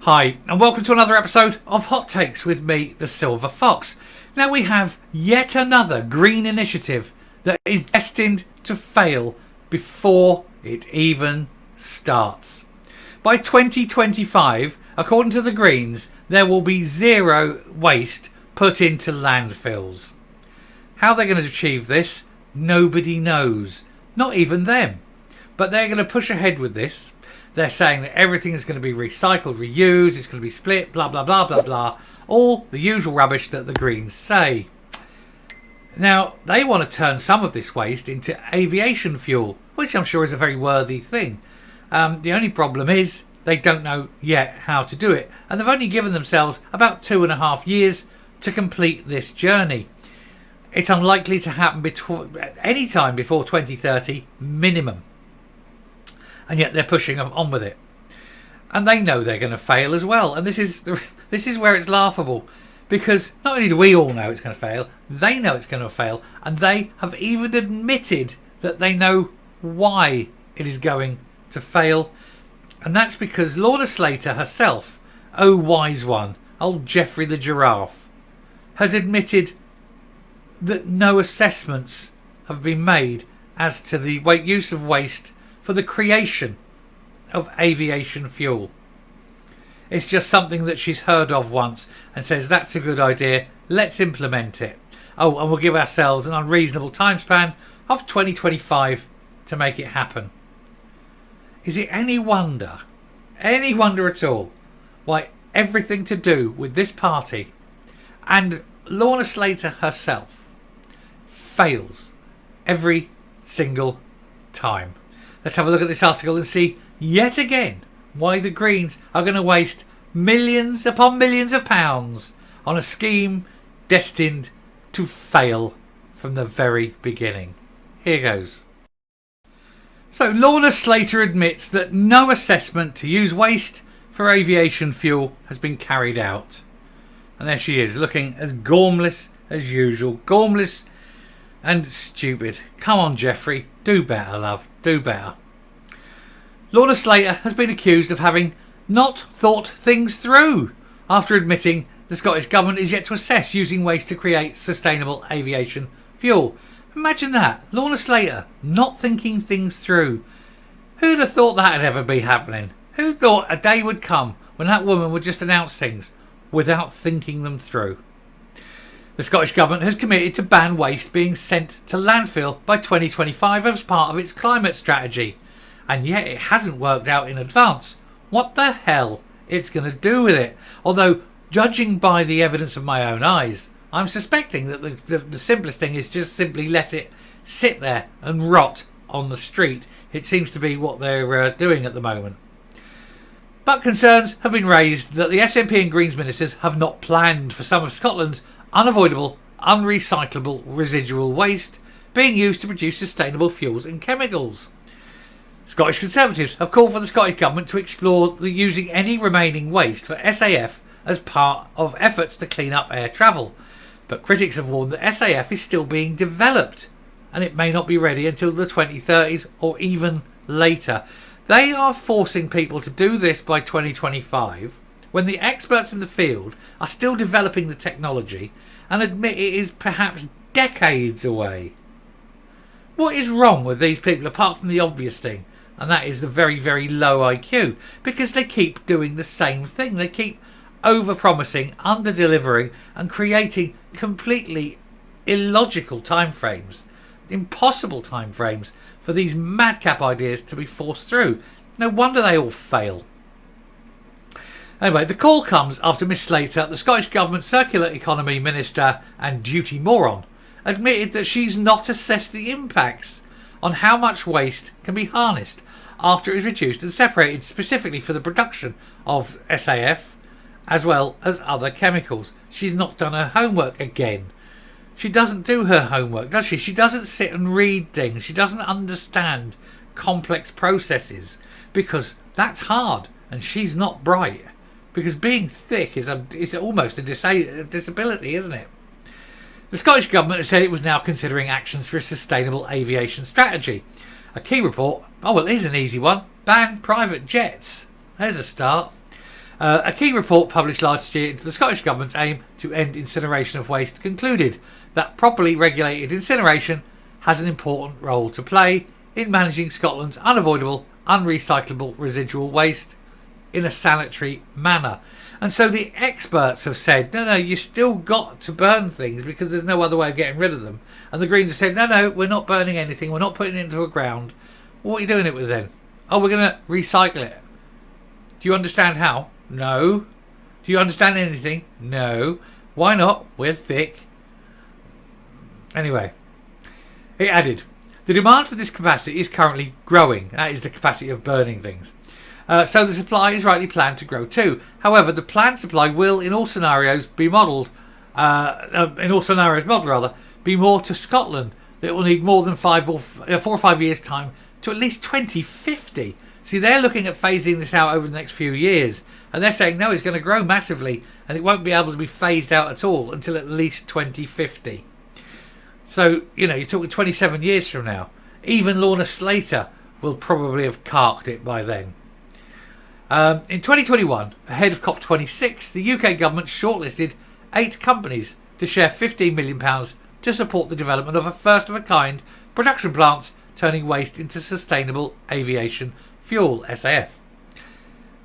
Hi, and welcome to another episode of Hot Takes with me, the Silver Fox. Now we have yet another green initiative that is destined to fail before it even starts. By 2025, according to the Greens, there will be zero waste put into landfills. How they're going to achieve this, nobody knows. Not even them. But they're going to push ahead with this. They're saying that everything is going to be recycled, reused, it's going to be split, blah, blah, blah, blah, blah. All the usual rubbish that the Greens say. Now, they want to turn some of this waste into aviation fuel, which I'm sure is a very worthy thing. The only problem is they don't know yet how to do it. And they've only given themselves about 2.5 years to complete this journey. It's unlikely to happen any time before 2030 minimum. And yet they're pushing on with it. And they know they're going to fail as well. And this is where it's laughable. Because not only do we all know it's going to fail, they know it's going to fail. And they have even admitted that they know why it is going to fail. And that's because Lorna Slater herself, oh wise one, old Geoffrey the giraffe, has admitted that no assessments have been made as to the use of waste for the creation of aviation fuel. It's just something that she's heard of once and says that's a good idea, let's implement it. Oh, and we'll give ourselves an unreasonable time span of 2025 to make it happen. Is it any wonder at all, why everything to do with this party and Lorna Slater herself fails every single time? Let's have a look at this article and see yet again why the Greens are going to waste millions upon millions of pounds on a scheme destined to fail from the very beginning. Here goes. So Lorna Slater admits that no assessment to use waste for aviation fuel has been carried out. And there she is, looking as gormless as usual. Gormless and stupid. Come on, Geoffrey. Do better, love. Do better. Lorna Slater has been accused of having not thought things through after admitting the Scottish Government is yet to assess using waste to create sustainable aviation fuel. Imagine that. Lorna Slater not thinking things through. Who'd have thought that would ever be happening? Who thought a day would come when that woman would just announce things without thinking them through? The Scottish Government has committed to ban waste being sent to landfill by 2025 as part of its climate strategy. And yet it hasn't worked out in advance what the hell it's going to do with it. Although, judging by the evidence of my own eyes, I'm suspecting that the simplest thing is just simply let it sit there and rot on the street. It seems to be what they're doing at the moment. But concerns have been raised that the SNP and Greens ministers have not planned for some of Scotland's unavoidable, unrecyclable residual waste being used to produce sustainable fuels and chemicals. Scottish Conservatives have called for the Scottish Government to explore using any remaining waste for SAF as part of efforts to clean up air travel. But critics have warned that SAF is still being developed and it may not be ready until the 2030s or even later. They are forcing people to do this by 2025 when the experts in the field are still developing the technology and admit it is perhaps decades away. What is wrong with these people apart from the obvious thing? And that is the very, very low IQ. Because they keep doing the same thing. They keep over-promising, under-delivering and creating completely illogical timeframes. Impossible timeframes for these madcap ideas to be forced through. No wonder they all fail. Anyway, the call comes after Miss Slater, the Scottish Government Circular Economy Minister and Duty Moron, admitted that she's not assessed the impacts on how much waste can be harnessed after it is reduced and separated specifically for the production of SAF as well as other chemicals. She's not done her homework again. She doesn't do her homework, does she? She doesn't sit and read things. She doesn't understand complex processes because that's hard and she's not bright. Because being thick is almost a disability, isn't it? The Scottish Government has said it was now considering actions for a sustainable aviation strategy. A key report, it is an easy one, ban private jets. There's a start. A key report published last year into the Scottish Government's aim to end incineration of waste concluded that properly regulated incineration has an important role to play in managing Scotland's unavoidable, unrecyclable residual waste in a sanitary manner. And so the experts have said, no, you've still got to burn things because there's no other way of getting rid of them. And the Greens have said, no, we're not burning anything. We're not putting it into the ground. What are you doing it with then? Oh, we're going to recycle it. Do you understand how? No. Do you understand anything? No. Why not? We're thick. Anyway, it added, the demand for this capacity is currently growing. That is the capacity of burning things. So the supply is rightly planned to grow too. However, the planned supply will, in all scenarios, be modelled. Be more to Scotland. It will need more than 4 or 5 years' time to at least 2050. See, they're looking at phasing this out over the next few years, and they're saying no, it's going to grow massively, and it won't be able to be phased out at all until at least 2050. So you're talking 27 years from now. Even Lorna Slater will probably have carked it by then. In 2021, ahead of COP26, the UK government shortlisted 8 companies to share £15 million to support the development of a first-of-a-kind production plants turning waste into sustainable aviation fuel, SAF.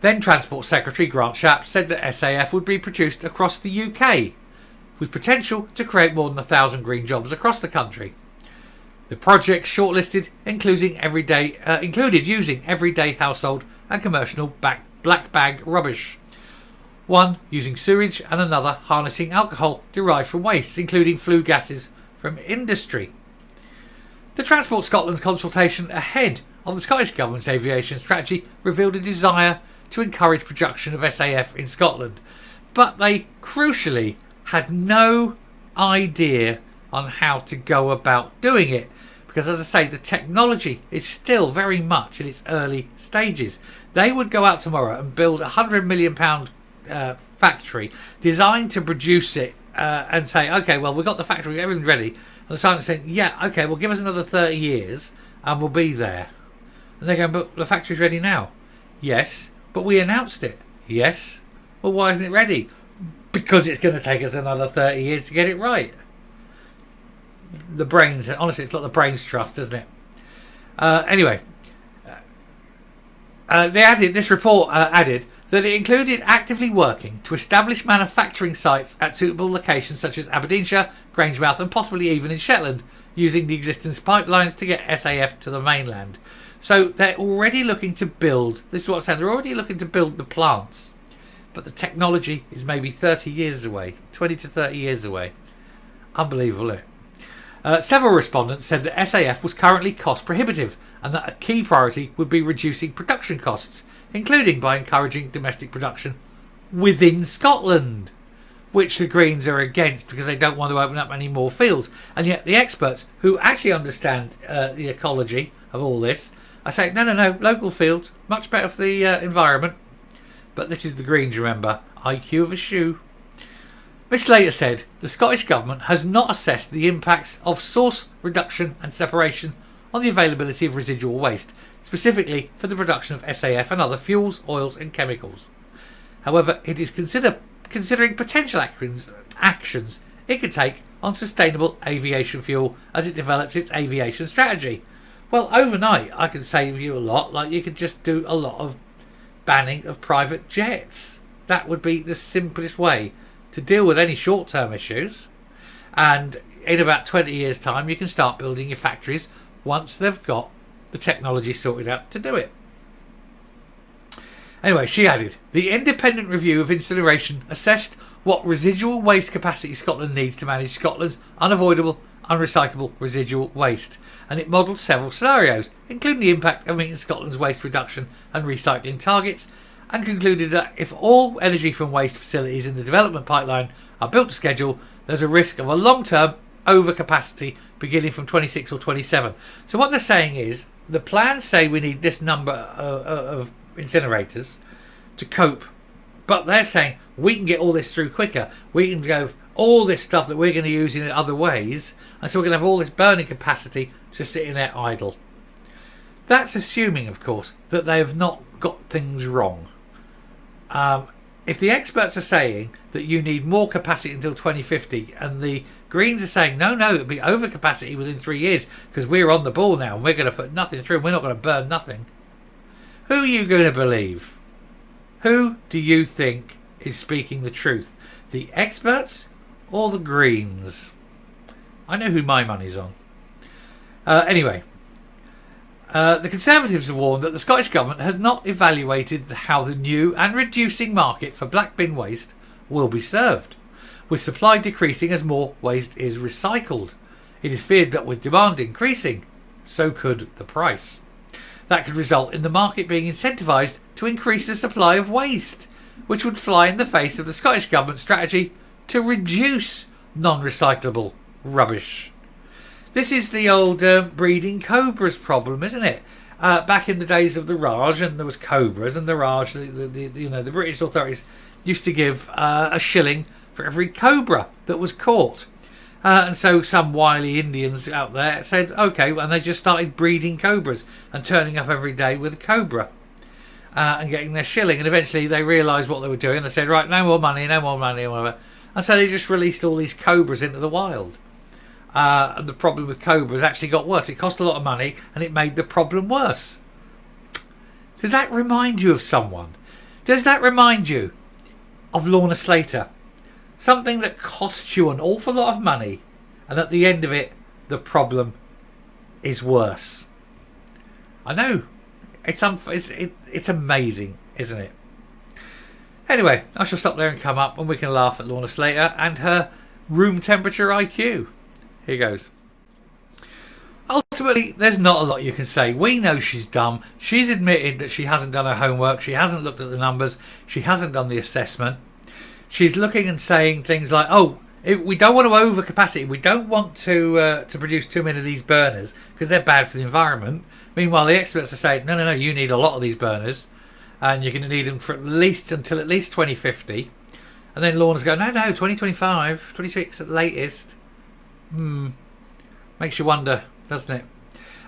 Then Transport Secretary Grant Shapps said that SAF would be produced across the UK, with potential to create more than 1,000 green jobs across the country. The projects shortlisted included using everyday household and commercial black bag rubbish, one using sewage and another harnessing alcohol derived from wastes, including flue gases from industry. The Transport Scotland consultation ahead of the Scottish Government's aviation strategy revealed a desire to encourage production of SAF in Scotland, but they crucially had no idea on how to go about doing it. Because, as I say, the technology is still very much in its early stages. They would go out tomorrow and build a £100 million factory designed to produce it and say, OK, well, we've got the factory, everything's ready. And the scientists saying, yeah, OK, well, give us another 30 years and we'll be there. And they're going, but the factory's ready now. Yes, but we announced it. Yes. Well, why isn't it ready? Because it's going to take us another 30 years to get it right. The brains, honestly, it's like the brains trust, isn't it? Anyway, this report added that it included actively working to establish manufacturing sites at suitable locations such as Aberdeenshire, Grangemouth, and possibly even in Shetland, using the existing pipelines to get SAF to the mainland. So they're already looking to build. This is what I'm saying. They're already looking to build the plants, but the technology is maybe 30 years away, 20 to 30 years away. Unbelievable, isn't it? Several respondents said that SAF was currently cost prohibitive and that a key priority would be reducing production costs, including by encouraging domestic production within Scotland, which the Greens are against because they don't want to open up any more fields. And yet the experts who actually understand the ecology of all this are saying, no, local fields, much better for the environment. But this is the Greens, remember, IQ of a shoe. Ms Slater said the Scottish Government has not assessed the impacts of source reduction and separation on the availability of residual waste, specifically for the production of SAF and other fuels, oils and chemicals. However, it is considering potential actions it could take on sustainable aviation fuel as it develops its aviation strategy. Well, overnight I could save you a lot, like you could just do a lot of banning of private jets. That would be the simplest way to deal with any short-term issues, and in about 20 years' time you can start building your factories once they've got the technology sorted out to do it. Anyway, she added, the independent review of incineration assessed what residual waste capacity Scotland needs to manage Scotland's unavoidable, unrecyclable residual waste, and it modelled several scenarios, including the impact of meeting Scotland's waste reduction and recycling targets, and concluded that if all energy from waste facilities in the development pipeline are built to schedule, there's a risk of a long-term overcapacity beginning from 26 or 27. So what they're saying is, the plans say we need this number of incinerators to cope, but they're saying we can get all this through quicker. We can go all this stuff that we're going to use in other ways, and so we're going to have all this burning capacity just sitting there idle. That's assuming, of course, that they have not got things wrong. if the experts are saying that you need more capacity until 2050 and the Greens are saying no, it'll be over capacity within 3 years because we're on the ball now and we're going to put nothing through and we're not going to burn nothing, who are you going to believe? Who do you think is speaking the truth? The experts or the Greens? I know who my money's on. Anyway, the Conservatives have warned that the Scottish Government has not evaluated how the new and reducing market for black bin waste will be served, with supply decreasing as more waste is recycled. It is feared that with demand increasing, so could the price. That could result in the market being incentivised to increase the supply of waste, which would fly in the face of the Scottish Government's strategy to reduce non-recyclable rubbish. This is the old breeding cobras problem, isn't it? Back in the days of the Raj, and there was cobras, and the Raj, the British authorities used to give a shilling for every cobra that was caught. And so some wily Indians out there said, okay, and they just started breeding cobras and turning up every day with a cobra and getting their shilling. And eventually they realised what they were doing. They said, right, no more money, or whatever. And so they just released all these cobras into the wild. And the problem with cobras actually got worse. It cost a lot of money and it made the problem worse. Does that remind you of someone? Does that remind you of Lorna Slater? Something that costs you an awful lot of money, and at the end of it, the problem is worse. I know. It's amazing, isn't it? Anyway, I shall stop there and come up, and we can laugh at Lorna Slater and her room temperature IQ. Here goes. Ultimately, there's not a lot you can say. We know she's dumb. She's admitted that she hasn't done her homework. She hasn't looked at the numbers. She hasn't done the assessment. She's looking and saying things like, we don't want to overcapacity. We don't want to produce too many of these burners because they're bad for the environment. Meanwhile, the experts are saying, no, you need a lot of these burners and you're going to need them for until at least 2050. And then Lorna's going, no, 2025, 26 at the latest. Makes you wonder, doesn't it?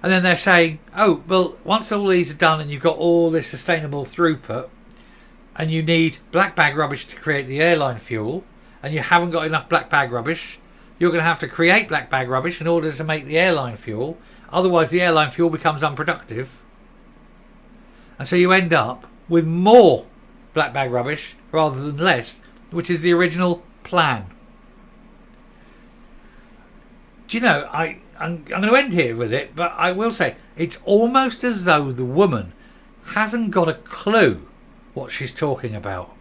And then they're saying, once all these are done and you've got all this sustainable throughput, and you need black bag rubbish to create the airline fuel, and you haven't got enough black bag rubbish, you're going to have to create black bag rubbish in order to make the airline fuel. Otherwise, the airline fuel becomes unproductive. And so you end up with more black bag rubbish rather than less, which is the original plan. Do you know, I'm going to end here with it, but I will say, it's almost as though the woman hasn't got a clue what she's talking about.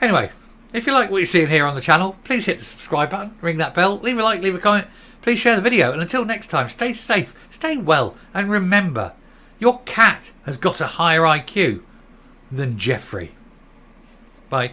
Anyway, if you like what you're seeing here on the channel, please hit the subscribe button, ring that bell, leave a like, leave a comment, please share the video, and until next time, stay safe, stay well, and remember, your cat has got a higher IQ than Geoffrey. Bye.